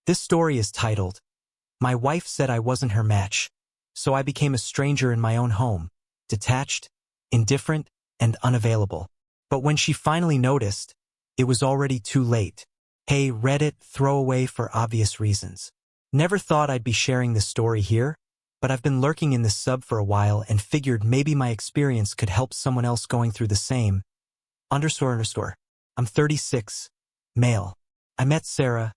This story is titled, My Wife Said I Wasn't Her Match, So I Became a Stranger in My Own Home, Detached, Indifferent, and Unavailable. But when she finally noticed, it was already too late. Hey, Reddit, throwaway for obvious reasons. Never thought I'd be sharing this story here, but I've been lurking in this sub for a while and figured maybe my experience could help someone else going through the same. __. I'm 36, male. I met Sarah,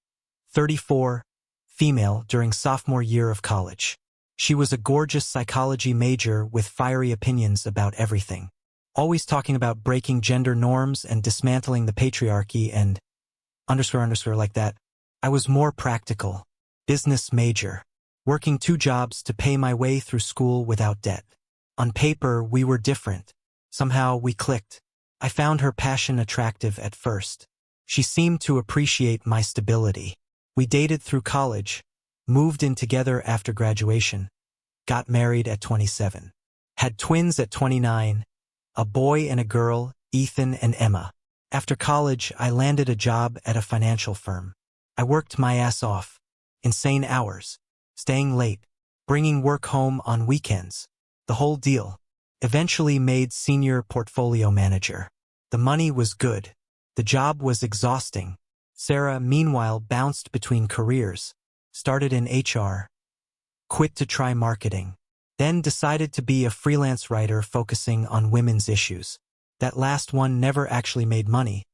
34, female, during sophomore year of college. She was a gorgeous psychology major with fiery opinions about everything. Always talking about breaking gender norms and dismantling the patriarchy and ___ like that. I was more practical. Business major. Working 2 jobs to pay my way through school without debt. On paper, we were different. Somehow, we clicked. I found her passion attractive at first. She seemed to appreciate my stability. We dated through college, moved in together after graduation, got married at 27. Had twins at 29, a boy and a girl, Ethan and Emma. After college, I landed a job at a financial firm. I worked my ass off. Insane hours. Staying late. Bringing work home on weekends. The whole deal. Eventually made senior portfolio manager. The money was good. The job was exhausting. Sarah, meanwhile, bounced between careers. Started in HR. Quit to try marketing. Then decided to be a freelance writer focusing on women's issues. That last one never actually made money,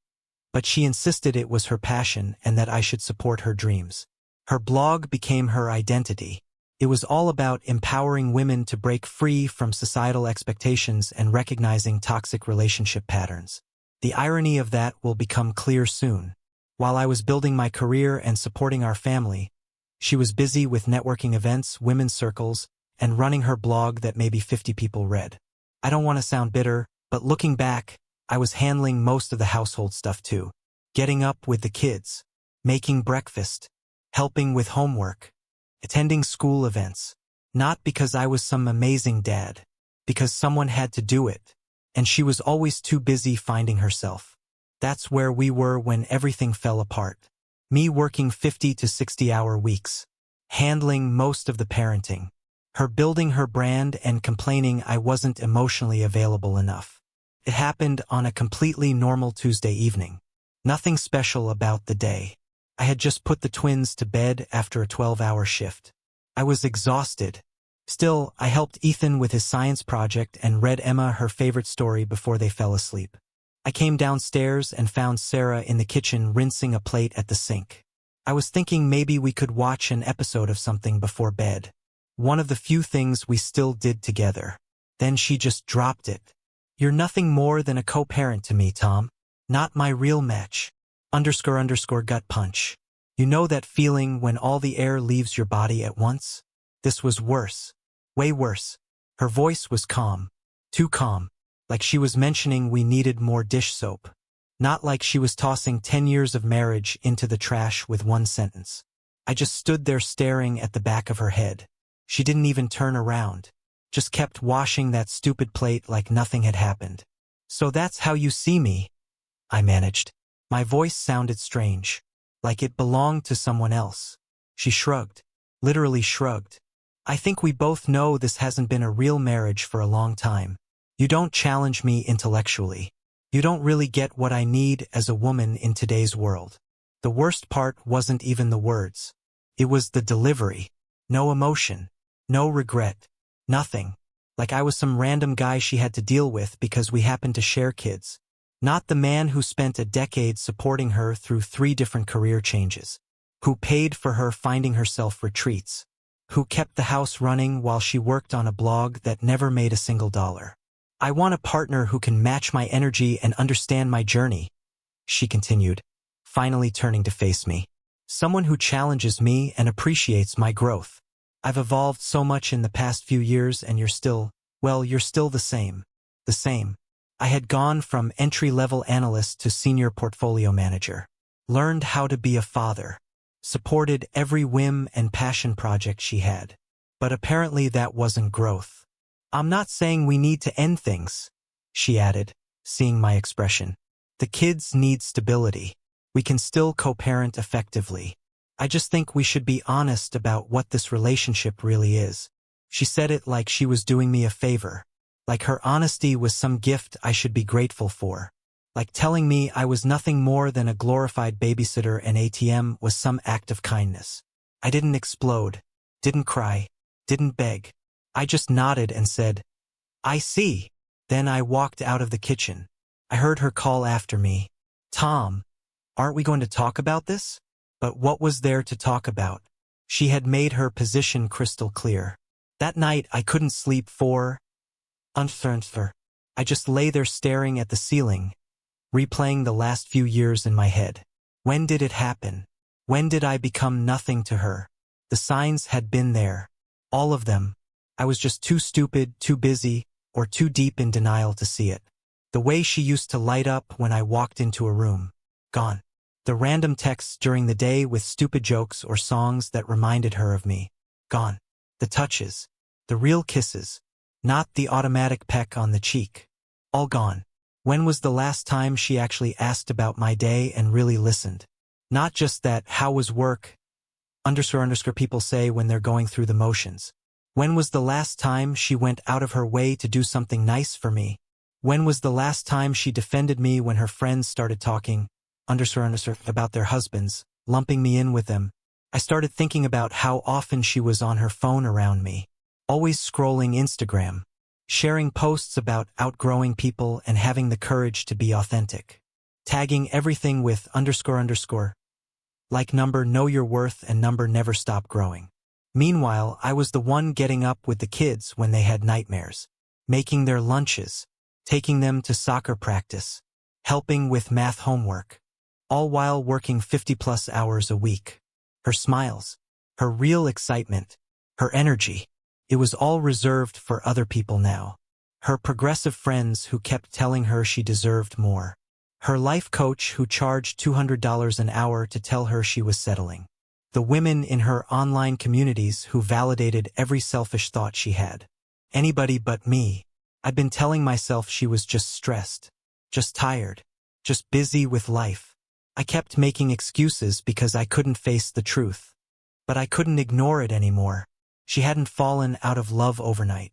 but she insisted it was her passion and that I should support her dreams. Her blog became her identity. It was all about empowering women to break free from societal expectations and recognizing toxic relationship patterns. The irony of that will become clear soon. While I was building my career and supporting our family, she was busy with networking events, women's circles, and running her blog that maybe 50 people read. I don't want to sound bitter, but looking back, I was handling most of the household stuff too. Getting up with the kids, making breakfast, helping with homework, attending school events. Not because I was some amazing dad, because someone had to do it, and she was always too busy finding herself. That's where we were when everything fell apart. Me working 50 to 60-hour weeks, handling most of the parenting, her building her brand and complaining I wasn't emotionally available enough. It happened on a completely normal Tuesday evening. Nothing special about the day. I had just put the twins to bed after a 12-hour shift. I was exhausted. Still, I helped Ethan with his science project and read Emma her favorite story before they fell asleep. I came downstairs and found Sarah in the kitchen rinsing a plate at the sink. I was thinking maybe we could watch an episode of something before bed. One of the few things we still did together. Then she just dropped it. You're nothing more than a co-parent to me, Tom. Not my real match. __ gut punch. You know that feeling when all the air leaves your body at once? This was worse. Way worse. Her voice was calm. Too calm. Like she was mentioning we needed more dish soap. Not like she was tossing 10 years of marriage into the trash with one sentence. I just stood there staring at the back of her head. She didn't even turn around. Just kept washing that stupid plate like nothing had happened. So that's how you see me, I managed. My voice sounded strange, like it belonged to someone else. She shrugged. Literally shrugged. I think we both know this hasn't been a real marriage for a long time. You don't challenge me intellectually. You don't really get what I need as a woman in today's world. The worst part wasn't even the words. It was the delivery. No emotion. No regret. Nothing. Like I was some random guy she had to deal with because we happened to share kids. Not the man who spent a decade supporting her through 3 different career changes. Who paid for her finding herself retreats. Who kept the house running while she worked on a blog that never made a single dollar. I want a partner who can match my energy and understand my journey, she continued, finally turning to face me. Someone who challenges me and appreciates my growth. I've evolved so much in the past few years and you're still the same. The same. I had gone from entry-level analyst to senior portfolio manager. Learned how to be a father. Supported every whim and passion project she had. But apparently that wasn't growth. I'm not saying we need to end things, she added, seeing my expression. The kids need stability. We can still co-parent effectively. I just think we should be honest about what this relationship really is. She said it like she was doing me a favor. Like her honesty was some gift I should be grateful for. Like telling me I was nothing more than a glorified babysitter and ATM was some act of kindness. I didn't explode, didn't cry, didn't beg. I just nodded and said, "I see." Then I walked out of the kitchen. I heard her call after me, "Tom, aren't we going to talk about this?" But what was there to talk about? She had made her position crystal clear. That night I couldn't sleep for uncertain. I just lay there staring at the ceiling, replaying the last few years in my head. When did it happen? When did I become nothing to her? The signs had been there. All of them. I was just too stupid, too busy, or too deep in denial to see it. The way she used to light up when I walked into a room. Gone. The random texts during the day with stupid jokes or songs that reminded her of me. Gone. The touches. The real kisses. Not the automatic peck on the cheek. All gone. When was the last time she actually asked about my day and really listened? Not just that, "How was work?" _ people say when they're going through the motions. When was the last time she went out of her way to do something nice for me? When was the last time she defended me when her friends started talking about their husbands, lumping me in with them? I started thinking about how often she was on her phone around me, always scrolling Instagram, sharing posts about outgrowing people and having the courage to be authentic, tagging everything with __, like number know your worth and number never stop growing. Meanwhile, I was the one getting up with the kids when they had nightmares, making their lunches, taking them to soccer practice, helping with math homework, all while working 50+ hours a week. Her smiles, her real excitement, her energy, it was all reserved for other people now. Her progressive friends who kept telling her she deserved more. Her life coach who charged $200 an hour to tell her she was settling. The women in her online communities who validated every selfish thought she had. Anybody but me. I'd been telling myself she was just stressed, just tired, just busy with life. I kept making excuses because I couldn't face the truth. But I couldn't ignore it anymore. She hadn't fallen out of love overnight.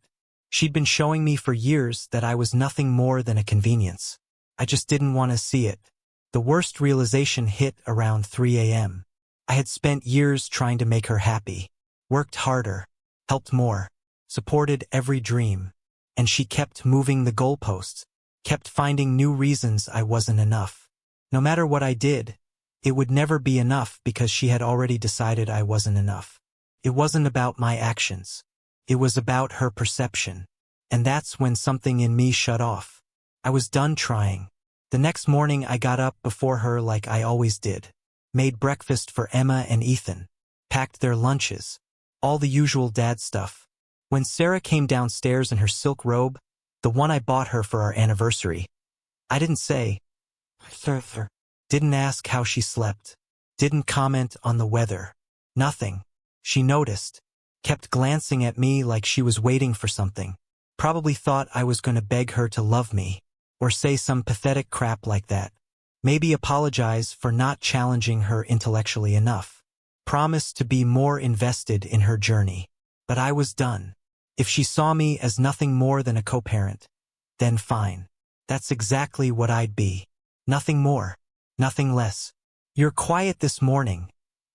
She'd been showing me for years that I was nothing more than a convenience. I just didn't want to see it. The worst realization hit around 3 a.m. I had spent years trying to make her happy, worked harder, helped more, supported every dream. And she kept moving the goalposts, kept finding new reasons I wasn't enough. No matter what I did, it would never be enough because she had already decided I wasn't enough. It wasn't about my actions. It was about her perception. And that's when something in me shut off. I was done trying. The next morning I got up before her like I always did. Made breakfast for Emma and Ethan. Packed their lunches. All the usual dad stuff. When Sarah came downstairs in her silk robe, the one I bought her for our anniversary, I didn't say, "Sir." Didn't ask how she slept. Didn't comment on the weather. Nothing. She noticed. Kept glancing at me like she was waiting for something. Probably thought I was going to beg her to love me. Or say some pathetic crap like that. Maybe apologize for not challenging her intellectually enough. Promise to be more invested in her journey. But I was done. If she saw me as nothing more than a co-parent, then fine. That's exactly what I'd be. Nothing more. Nothing less. "You're quiet this morning,"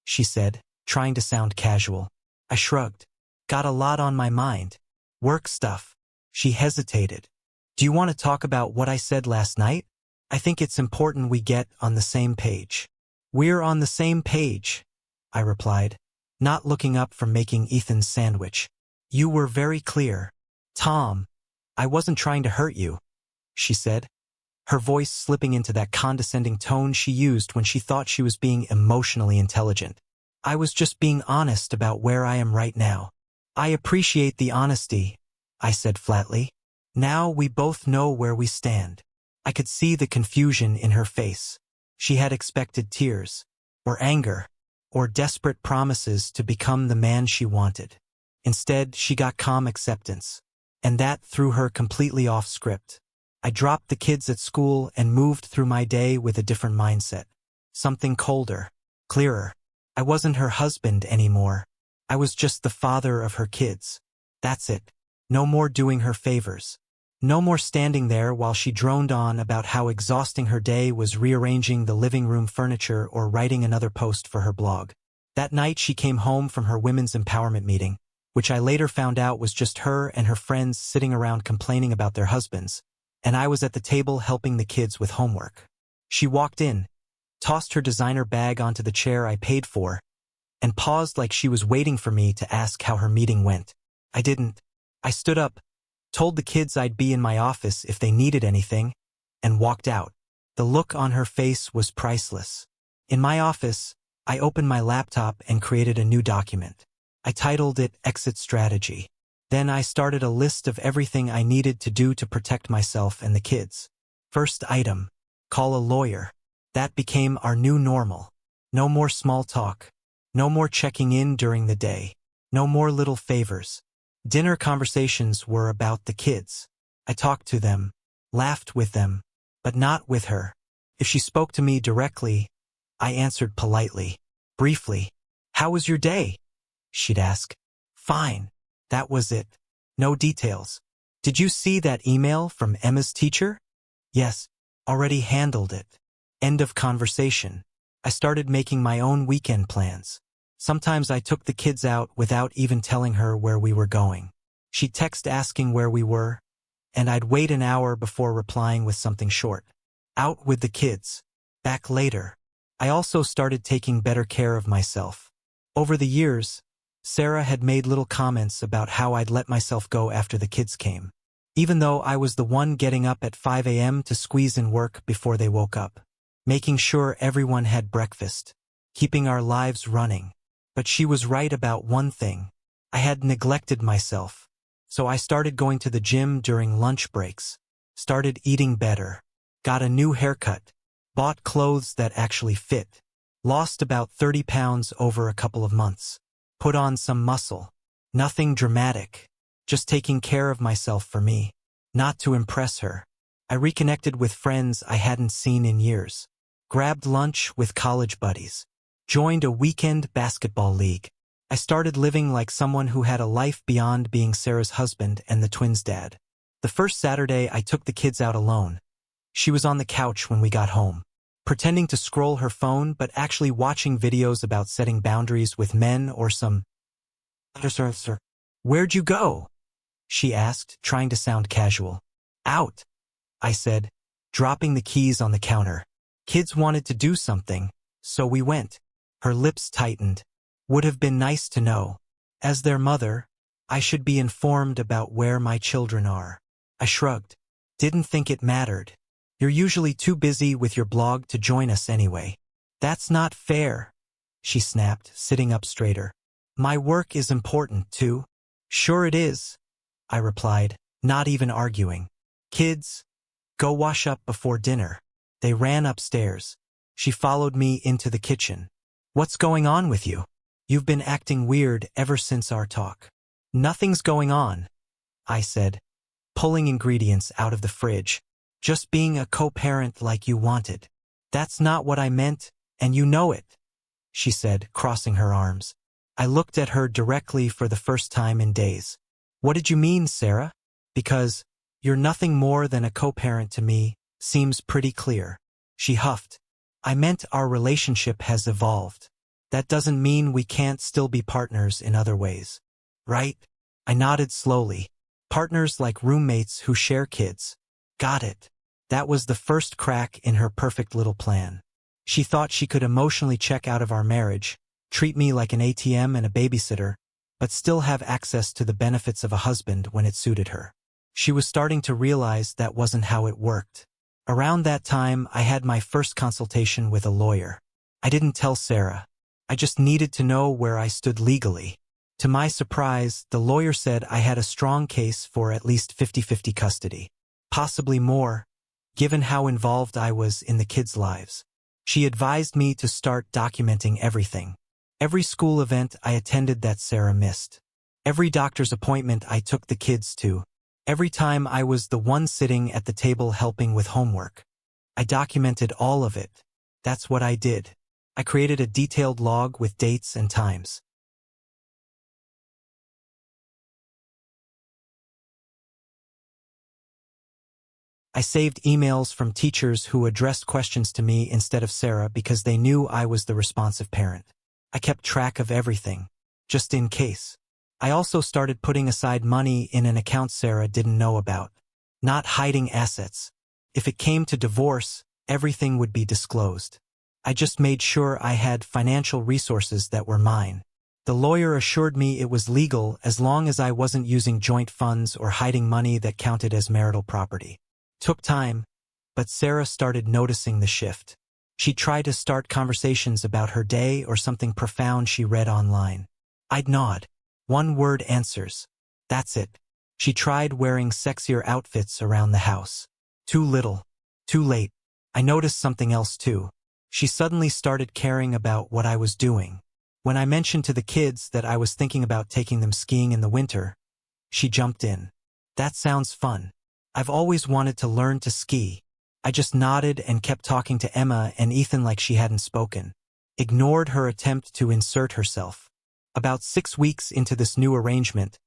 she said, trying to sound casual. I shrugged. Got a lot on my mind. Work stuff. She hesitated. "Do you want to talk about what I said last night? I think it's important we get on the same page." "We're on the same page," I replied, not looking up from making Ethan's sandwich. "You were very clear. Tom, I wasn't trying to hurt you," she said, her voice slipping into that condescending tone she used when she thought she was being emotionally intelligent. "I was just being honest about where I am right now." "I appreciate the honesty," I said flatly. Now we both know where we stand. I could see the confusion in her face. She had expected tears, or anger, or desperate promises to become the man she wanted. Instead, she got calm acceptance, and that threw her completely off script. I dropped the kids at school and moved through my day with a different mindset. Something colder, clearer. I wasn't her husband anymore. I was just the father of her kids. That's it. No more doing her favors. No more standing there while she droned on about how exhausting her day was rearranging the living room furniture or writing another post for her blog. That night she came home from her women's empowerment meeting, which I later found out was just her and her friends sitting around complaining about their husbands, and I was at the table helping the kids with homework. She walked in, tossed her designer bag onto the chair I paid for, and paused like she was waiting for me to ask how her meeting went. I didn't. I stood up, told the kids I'd be in my office if they needed anything, and walked out. The look on her face was priceless. In my office, I opened my laptop and created a new document. I titled it Exit Strategy. Then I started a list of everything I needed to do to protect myself and the kids. First item, call a lawyer. That became our new normal. No more small talk. No more checking in during the day. No more little favors. Dinner conversations were about the kids. I talked to them, laughed with them, but not with her. If she spoke to me directly, I answered politely, briefly. How was your day? She'd ask. Fine. That was it. No details. Did you see that email from Emma's teacher? Yes. Already handled it. End of conversation. I started making my own weekend plans. Sometimes I took the kids out without even telling her where we were going. She'd text asking where we were, and I'd wait an hour before replying with something short. Out with the kids. Back later. I also started taking better care of myself. Over the years, Sarah had made little comments about how I'd let myself go after the kids came, even though I was the one getting up at 5 a.m. to squeeze in work before they woke up, making sure everyone had breakfast, keeping our lives running. But she was right about one thing. I had neglected myself. So I started going to the gym during lunch breaks, started eating better, got a new haircut, bought clothes that actually fit, lost about 30 pounds over a couple of months, put on some muscle. Nothing dramatic, just taking care of myself for me, not to impress her. I reconnected with friends I hadn't seen in years, grabbed lunch with college buddies, joined a weekend basketball league. I started living like someone who had a life beyond being Sarah's husband and the twins' dad. The first Saturday I took the kids out alone. She was on the couch when we got home, pretending to scroll her phone but actually watching videos about setting boundaries with men or some. Where'd you go? She asked, trying to sound casual. Out, I said, dropping the keys on the counter. Kids wanted to do something, so we went. Her lips tightened. Would have been nice to know. As their mother, I should be informed about where my children are. I shrugged. Didn't think it mattered. You're usually too busy with your blog to join us anyway. That's not fair, she snapped, sitting up straighter. My work is important, too. Sure it is, I replied, not even arguing. Kids, go wash up before dinner. They ran upstairs. She followed me into the kitchen. What's going on with you? You've been acting weird ever since our talk. Nothing's going on, I said, pulling ingredients out of the fridge. Just being a co-parent like you wanted. That's not what I meant, and you know it, she said, crossing her arms. I looked at her directly for the first time in days. What did you mean, Sarah? Because you're nothing more than a co-parent to me, seems pretty clear. She huffed. I meant our relationship has evolved. That doesn't mean we can't still be partners in other ways. Right? I nodded slowly. Partners like roommates who share kids. Got it. That was the first crack in her perfect little plan. She thought she could emotionally check out of our marriage, treat me like an ATM and a babysitter, but still have access to the benefits of a husband when it suited her. She was starting to realize that wasn't how it worked. Around that time, I had my first consultation with a lawyer. I didn't tell Sarah. I just needed to know where I stood legally. To my surprise, the lawyer said I had a strong case for at least 50-50 custody. Possibly more, given how involved I was in the kids' lives. She advised me to start documenting everything. Every school event I attended that Sarah missed. Every doctor's appointment I took the kids to. Every time I was the one sitting at the table helping with homework. I documented all of it. That's what I did. I created a detailed log with dates and times. I saved emails from teachers who addressed questions to me instead of Sarah because they knew I was the responsive parent. I kept track of everything, just in case. I also started putting aside money in an account Sarah didn't know about. Not hiding assets. If it came to divorce, everything would be disclosed. I just made sure I had financial resources that were mine. The lawyer assured me it was legal as long as I wasn't using joint funds or hiding money that counted as marital property. Took time, but Sarah started noticing the shift. She tried to start conversations about her day or something profound she read online. I'd nod. One word answers. That's it. She tried wearing sexier outfits around the house. Too little. Too late. I noticed something else too. She suddenly started caring about what I was doing. When I mentioned to the kids that I was thinking about taking them skiing in the winter, she jumped in. That sounds fun. I've always wanted to learn to ski. I just nodded and kept talking to Emma and Ethan like she hadn't spoken. Ignored her attempt to insert herself. About 6 weeks into this new arrangement,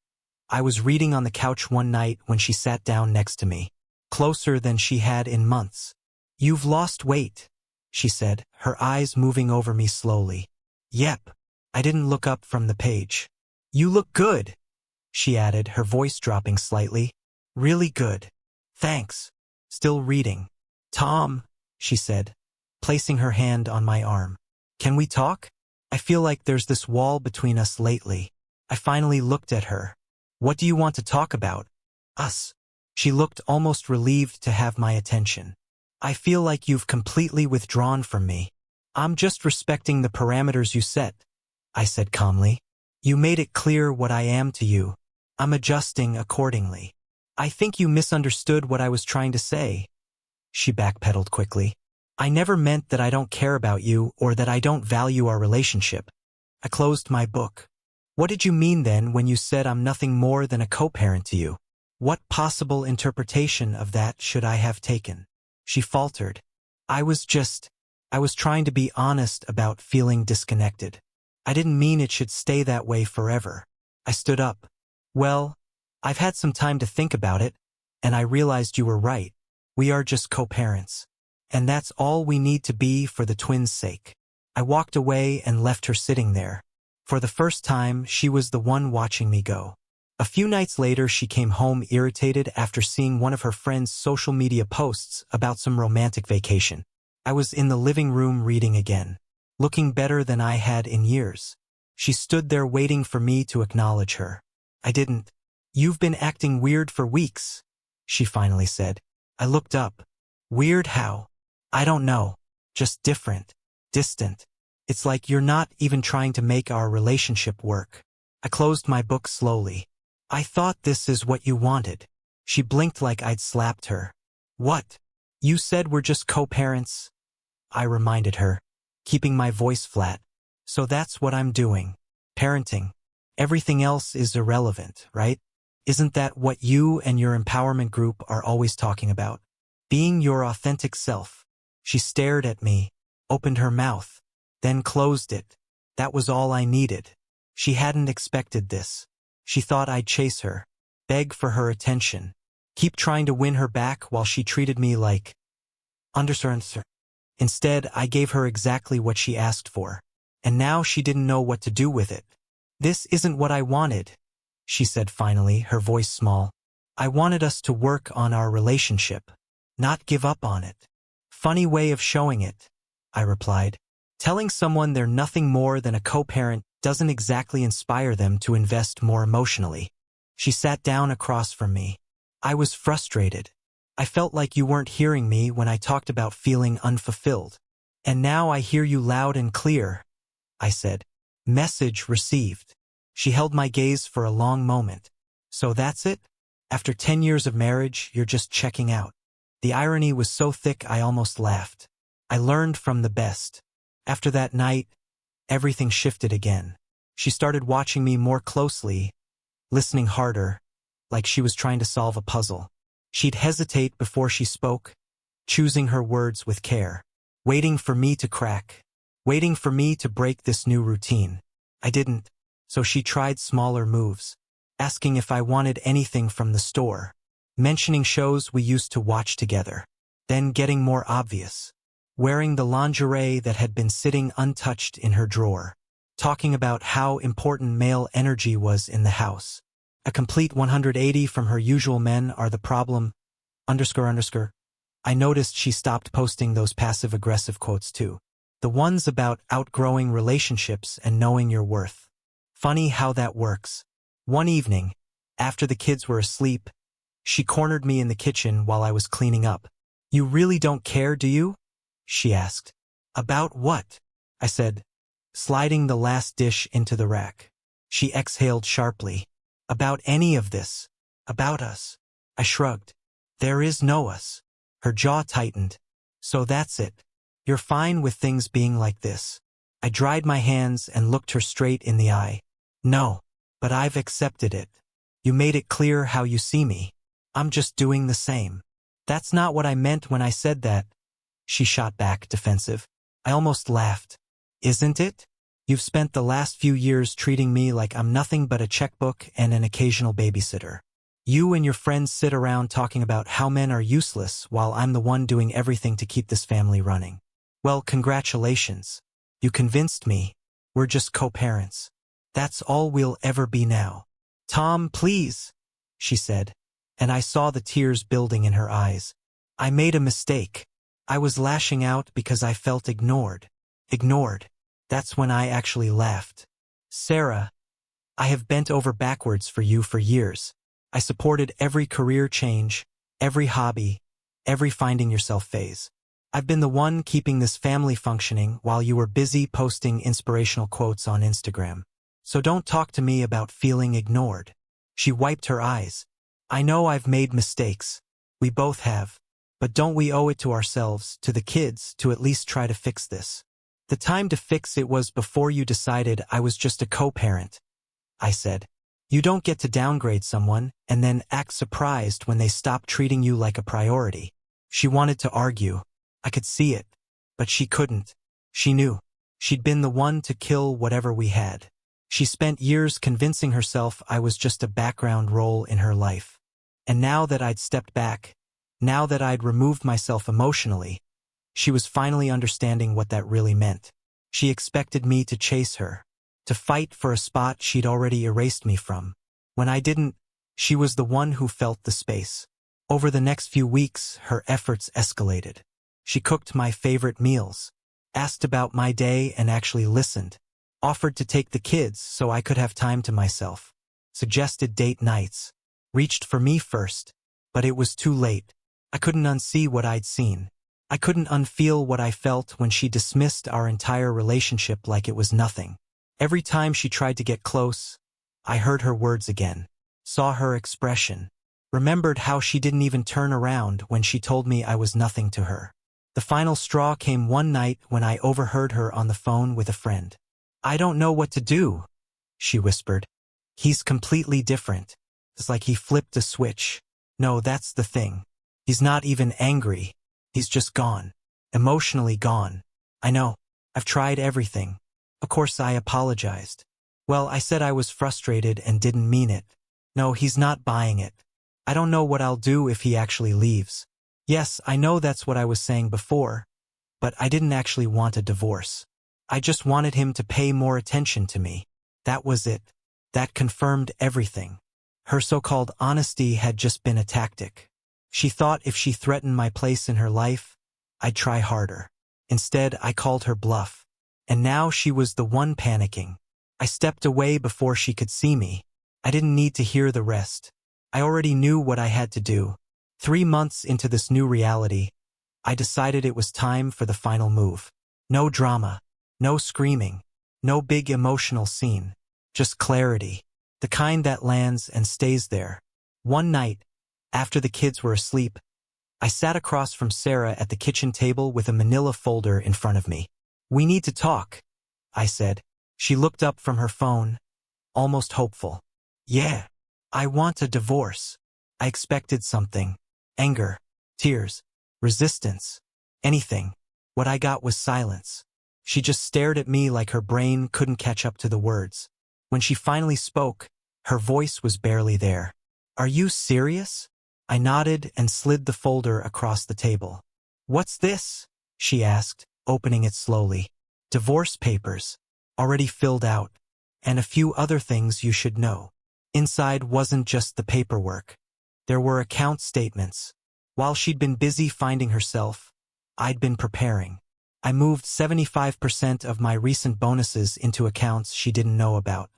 I was reading on the couch one night when she sat down next to me. Closer than she had in months. "You've lost weight," she said, her eyes moving over me slowly. "Yep." I didn't look up from the page. "You look good," she added, her voice dropping slightly. "Really good. Thanks." Still reading. "Tom," she said, placing her hand on my arm. "Can we talk? I feel like there's this wall between us lately." I finally looked at her. "What do you want to talk about?" "Us." She looked almost relieved to have my attention. "I feel like you've completely withdrawn from me." "I'm just respecting the parameters you set," I said calmly. "You made it clear what I am to you. I'm adjusting accordingly." "I think you misunderstood what I was trying to say." She backpedaled quickly. "I never meant that I don't care about you or that I don't value our relationship." I closed my book. "What did you mean then when you said I'm nothing more than a co-parent to you? What possible interpretation of that should I have taken?" She faltered. I was trying to be honest about feeling disconnected. I didn't mean it should stay that way forever." I stood up. "Well, I've had some time to think about it, and I realized you were right. We are just co-parents. And that's all we need to be for the twins' sake." I walked away and left her sitting there. For the first time, she was the one watching me go. A few nights later, she came home irritated after seeing one of her friend's social media posts about some romantic vacation. I was in the living room reading again, looking better than I had in years. She stood there waiting for me to acknowledge her. I didn't. "You've been acting weird for weeks," she finally said. I looked up. "Weird how?" "I don't know. Just different. Distant. It's like you're not even trying to make our relationship work." I closed my book slowly. "I thought this is what you wanted." She blinked like I'd slapped her. "What?" "You said we're just co-parents," I reminded her, keeping my voice flat. "So that's what I'm doing. Parenting. Everything else is irrelevant, right? Isn't that what you and your empowerment group are always talking about? Being your authentic self." She stared at me, opened her mouth, then closed it. That was all I needed. She hadn't expected this. She thought I'd chase her, beg for her attention, keep trying to win her back while she treated me like underserved. Instead, I gave her exactly what she asked for, and now she didn't know what to do with it. "This isn't what I wanted," she said finally, her voice small. "I wanted us to work on our relationship, not give up on it." "Funny way of showing it," I replied. "Telling someone they're nothing more than a co-parent doesn't exactly inspire them to invest more emotionally." She sat down across from me. I was frustrated. "I felt like you weren't hearing me when I talked about feeling unfulfilled. And now I hear you loud and clear," I said. "Message received." She held my gaze for a long moment. "So that's it? After 10 years of marriage, you're just checking out." The irony was so thick I almost laughed. I learned from the best. After that night, everything shifted again. She started watching me more closely, listening harder, like she was trying to solve a puzzle. She'd hesitate before she spoke, choosing her words with care, waiting for me to crack, waiting for me to break this new routine. I didn't, so she tried smaller moves, asking if I wanted anything from the store, mentioning shows we used to watch together, then getting more obvious, wearing the lingerie that had been sitting untouched in her drawer, talking about how important male energy was in the house. A complete 180 from her usual men are the problem, __. I noticed she stopped posting those passive-aggressive quotes too. The ones about outgrowing relationships and knowing your worth. Funny how that works. One evening, after the kids were asleep, she cornered me in the kitchen while I was cleaning up. "You really don't care, do you?" she asked. "About what?" I said, sliding the last dish into the rack. She exhaled sharply. "About any of this. About us." I shrugged. "There is no us." Her jaw tightened. "So that's it. You're fine with things being like this." I dried my hands and looked her straight in the eye. "No, but I've accepted it. You made it clear how you see me. I'm just doing the same." "That's not what I meant when I said that," she shot back, defensive. I almost laughed. "Isn't it? You've spent the last few years treating me like I'm nothing but a checkbook and an occasional babysitter. You and your friends sit around talking about how men are useless while I'm the one doing everything to keep this family running. Well, congratulations. You convinced me. We're just co-parents. That's all we'll ever be now." "Tom, please," she said, and I saw the tears building in her eyes. "I made a mistake. I was lashing out because I felt ignored." Ignored. That's when I actually laughed. "Sarah, I have bent over backwards for you for years. I supported every career change, every hobby, every finding yourself phase. I've been the one keeping this family functioning while you were busy posting inspirational quotes on Instagram. So don't talk to me about feeling ignored." She wiped her eyes. "I know I've made mistakes. We both have. But don't we owe it to ourselves, to the kids, to at least try to fix this? The time to fix it was before you decided I was just a co-parent," I said. "You don't get to downgrade someone and then act surprised when they stop treating you like a priority." She wanted to argue. I could see it. But she couldn't. She knew. She'd been the one to kill whatever we had. She spent years convincing herself I was just a background role in her life. And now that I'd stepped back, now that I'd removed myself emotionally, she was finally understanding what that really meant. She expected me to chase her, to fight for a spot she'd already erased me from. When I didn't, she was the one who felt the space. Over the next few weeks, her efforts escalated. She cooked my favorite meals, asked about my day and actually listened, offered to take the kids so I could have time to myself, suggested date nights, reached for me first, but it was too late. I couldn't unsee what I'd seen. I couldn't unfeel what I felt when she dismissed our entire relationship like it was nothing. Every time she tried to get close, I heard her words again, saw her expression, remembered how she didn't even turn around when she told me I was nothing to her. The final straw came one night when I overheard her on the phone with a friend. "I don't know what to do," she whispered. "He's completely different. It's like he flipped a switch. No, that's the thing. He's not even angry. He's just gone. Emotionally gone. I know. I've tried everything." Of course I apologized. "Well, I said I was frustrated and didn't mean it. No, he's not buying it. I don't know what I'll do if he actually leaves." Yes, I know that's what I was saying before, but I didn't actually want a divorce. I just wanted him to pay more attention to me. That was it. That confirmed everything. Her so-called honesty had just been a tactic. She thought if she threatened my place in her life, I'd try harder. Instead, I called her bluff. And now she was the one panicking. I stepped away before she could see me. I didn't need to hear the rest. I already knew what I had to do. 3 months into this new reality, I decided it was time for the final move. No drama, no screaming, no big emotional scene, just clarity, the kind that lands and stays there. One night, after the kids were asleep, I sat across from Sarah at the kitchen table with a manila folder in front of me. "We need to talk," I said. She looked up from her phone, almost hopeful. "Yeah, I want a divorce." I expected something. Anger, tears, resistance, anything. What I got was silence. She just stared at me like her brain couldn't catch up to the words. When she finally spoke, her voice was barely there. "Are you serious?" I nodded and slid the folder across the table. "What's this?" she asked, opening it slowly. "Divorce papers. Already filled out. And a few other things you should know." Inside wasn't just the paperwork. There were account statements. While she'd been busy finding herself, I'd been preparing. I moved 75% of my recent bonuses into accounts she didn't know about.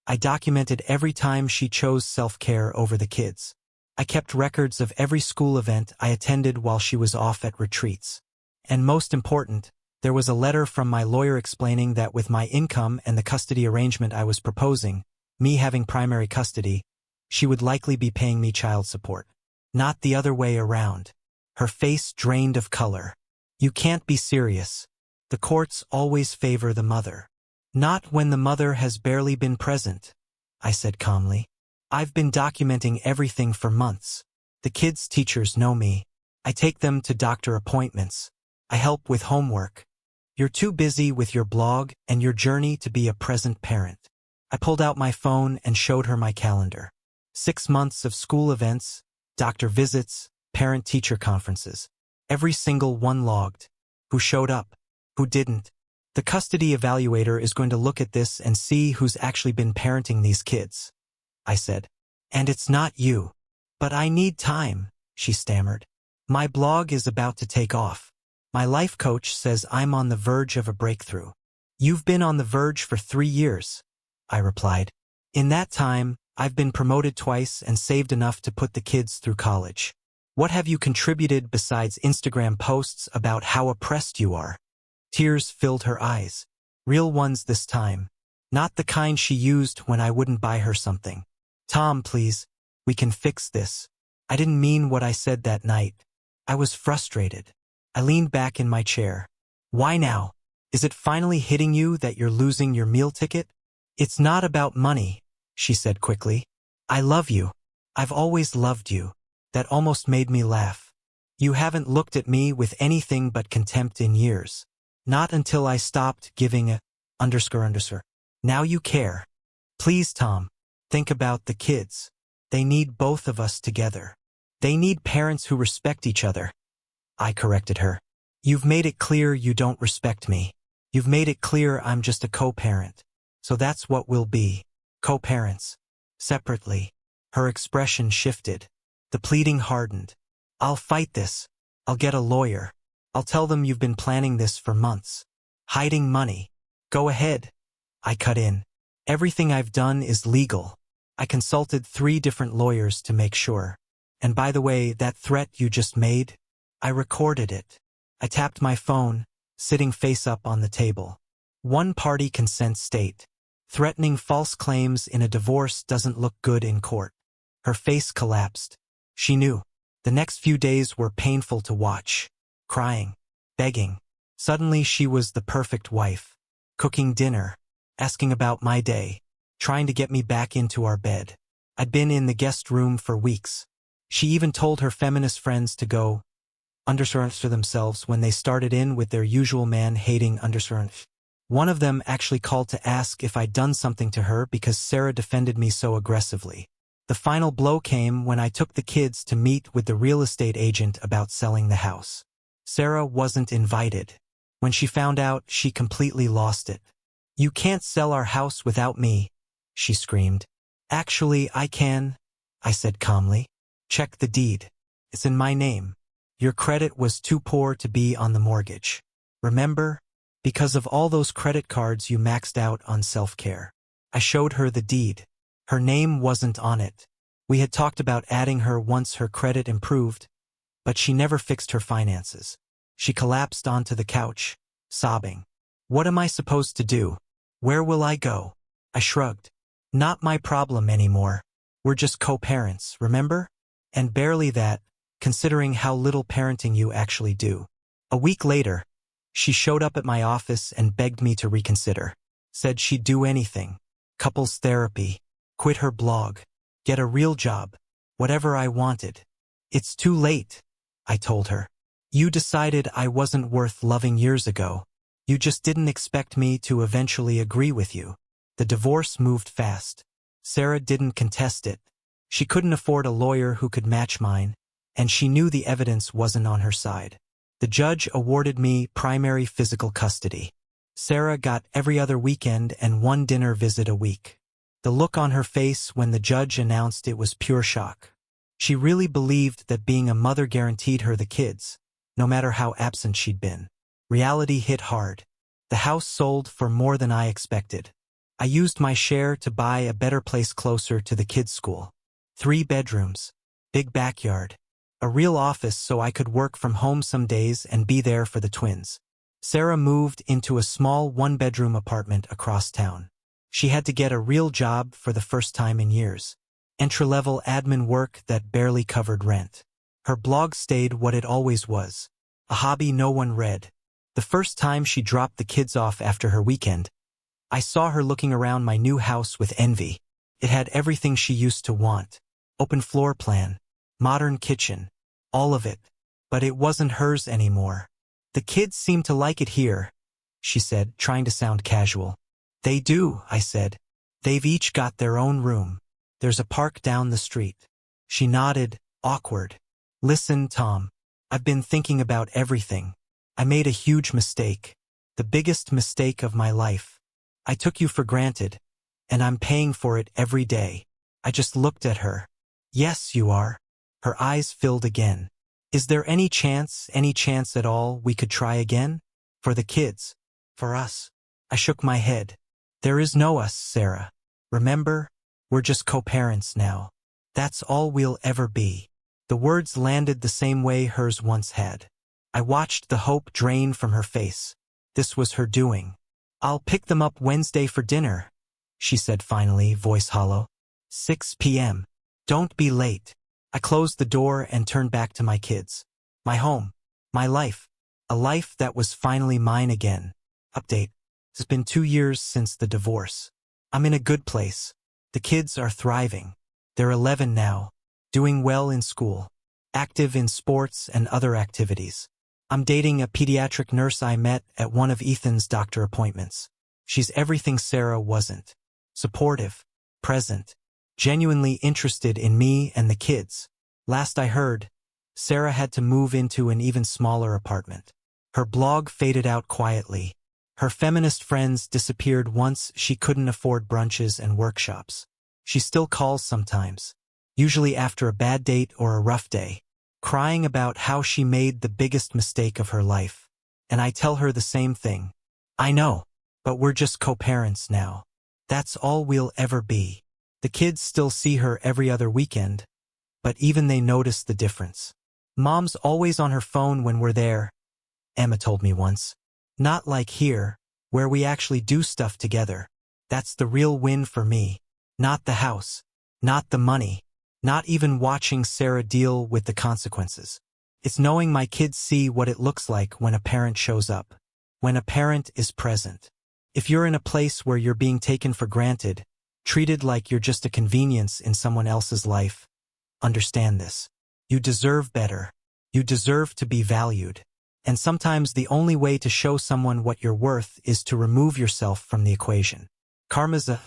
I documented every time she chose self-care over the kids. I kept records of every school event I attended while she was off at retreats. And most important, there was a letter from my lawyer explaining that with my income and the custody arrangement I was proposing, me having primary custody, she would likely be paying me child support. Not the other way around. Her face drained of color. "You can't be serious. The courts always favor the mother." "Not when the mother has barely been present," I said calmly. "I've been documenting everything for months. The kids' teachers know me. I take them to doctor appointments. I help with homework. You're too busy with your blog and your journey to be a present parent." I pulled out my phone and showed her my calendar. 6 months of school events, doctor visits, parent-teacher conferences. Every single one logged. Who showed up? Who didn't? The custody evaluator is going to look at this and see who's actually been parenting these kids, I said. "And it's not you." "But I need time," she stammered. "My blog is about to take off. My life coach says I'm on the verge of a breakthrough." "You've been on the verge for 3 years," I replied. "In that time, I've been promoted twice and saved enough to put the kids through college. What have you contributed besides Instagram posts about how oppressed you are?" Tears filled her eyes. Real ones this time. Not the kind she used when I wouldn't buy her something. "Tom, please. We can fix this." I didn't mean what I said that night. I was frustrated. I leaned back in my chair. "Why now? Is it finally hitting you that you're losing your meal ticket?" "It's not about money," she said quickly. "I love you. I've always loved you." That almost made me laugh. "You haven't looked at me with anything but contempt in years. Not until I stopped giving a __. Now you care. Please, Tom, think about the kids. They need both of us together. They need parents who respect each other." I corrected her. "You've made it clear you don't respect me. You've made it clear I'm just a co-parent. So that's what we'll be. Co-parents. Separately." Her expression shifted. The pleading hardened. "I'll fight this. I'll get a lawyer. I'll tell them you've been planning this for months. Hiding money. Go ahead." I cut in. "Everything I've done is legal. I consulted 3 different lawyers to make sure. And by the way, that threat you just made, I recorded it." I tapped my phone, sitting face up on the table. One-party consent state. Threatening false claims in a divorce doesn't look good in court. Her face collapsed. She knew. The next few days were painful to watch. Crying. Begging. Suddenly she was the perfect wife. Cooking dinner. Asking about my day. Trying to get me back into our bed. I'd been in the guest room for weeks. She even told her feminist friends to go __ themselves when they started in with their usual man-hating __. One of them actually called to ask if I'd done something to her because Sarah defended me so aggressively. The final blow came when I took the kids to meet with the real estate agent about selling the house. Sarah wasn't invited. When she found out, she completely lost it. "You can't sell our house without me," she screamed. "Actually, I can," I said calmly. "Check the deed. It's in my name. Your credit was too poor to be on the mortgage. Remember? Because of all those credit cards you maxed out on self-care." I showed her the deed. Her name wasn't on it. We had talked about adding her once her credit improved, but she never fixed her finances. She collapsed onto the couch, sobbing. "What am I supposed to do? Where will I go?" I shrugged. "Not my problem anymore. We're just co-parents, remember? And barely that, considering how little parenting you actually do." A week later, she showed up at my office and begged me to reconsider. Said she'd do anything. Couples therapy. Quit her blog. Get a real job. Whatever I wanted. "It's too late," I told her. "You decided I wasn't worth loving years ago. You just didn't expect me to eventually agree with you. The divorce moved fast. Sarah didn't contest it. She couldn't afford a lawyer who could match mine, and she knew the evidence wasn't on her side. The judge awarded me primary physical custody. Sarah got every other weekend and one dinner visit a week. The look on her face when the judge announced it was pure shock. She really believed that being a mother guaranteed her the kids, no matter how absent she'd been. Reality hit hard. The house sold for more than I expected. I used my share to buy a better place closer to the kids' school. 3 bedrooms, big backyard, a real office so I could work from home some days and be there for the twins. Sarah moved into a small 1-bedroom apartment across town. She had to get a real job for the first time in years. Entry-level admin work that barely covered rent. Her blog stayed what it always was, a hobby no one read. The first time she dropped the kids off after her weekend, I saw her looking around my new house with envy. It had everything she used to want. Open floor plan, modern kitchen, all of it. But it wasn't hers anymore. The kids seem to like it here, she said, trying to sound casual. They do, I said. They've each got their own room. There's a park down the street. She nodded, awkward. Listen, Tom. I've been thinking about everything. I made a huge mistake. The biggest mistake of my life. I took you for granted, and I'm paying for it every day. I just looked at her. Yes, you are. Her eyes filled again. Is there any chance at all we could try again? For the kids. For us. I shook my head. There is no us, Sarah. Remember? We're just co-parents now. That's all we'll ever be. The words landed the same way hers once had. I watched the hope drain from her face. This was her doing. I'll pick them up Wednesday for dinner, she said finally, voice hollow. 6 p.m. Don't be late. I closed the door and turned back to my kids. My home. My life. A life that was finally mine again. Update. It's been 2 years since the divorce. I'm in a good place. The kids are thriving. They're 11 now, doing well in school, active in sports and other activities. I'm dating a pediatric nurse I met at one of Ethan's doctor appointments. She's everything Sarah wasn't. Supportive, present, genuinely interested in me and the kids. Last I heard, Sarah had to move into an even smaller apartment. Her blog faded out quietly. Her feminist friends disappeared once she couldn't afford brunches and workshops. She still calls sometimes, usually after a bad date or a rough day, crying about how she made the biggest mistake of her life. And I tell her the same thing. I know, but we're just co-parents now. That's all we'll ever be. The kids still see her every other weekend, but even they notice the difference. Mom's always on her phone when we're there, Emma told me once. Not like here, where we actually do stuff together. That's the real win for me. Not the house. Not the money. Not even watching Sarah deal with the consequences. It's knowing my kids see what it looks like when a parent shows up. When a parent is present. If you're in a place where you're being taken for granted, treated like you're just a convenience in someone else's life, understand this. You deserve better. You deserve to be valued. And sometimes the only way to show someone what you're worth is to remove yourself from the equation. Karma's a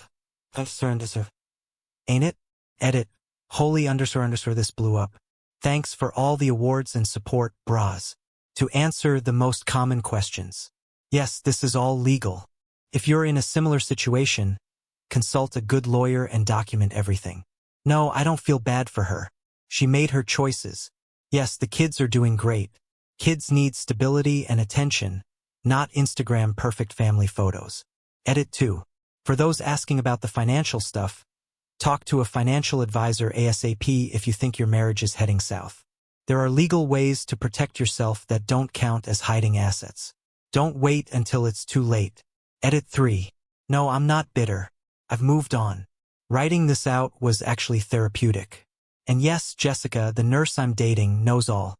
ain't it? Edit. Holy _ this blew up. Thanks for all the awards and support, bras. To answer the most common questions. Yes, this is all legal. If you're in a similar situation, consult a good lawyer and document everything. No, I don't feel bad for her. She made her choices. Yes, the kids are doing great. Kids need stability and attention, not Instagram perfect family photos. Edit 2. For those asking about the financial stuff, talk to a financial advisor ASAP if you think your marriage is heading south. There are legal ways to protect yourself that don't count as hiding assets. Don't wait until it's too late. Edit 3. No, I'm not bitter. I've moved on. Writing this out was actually therapeutic. And yes, Jessica, the nurse I'm dating, knows all.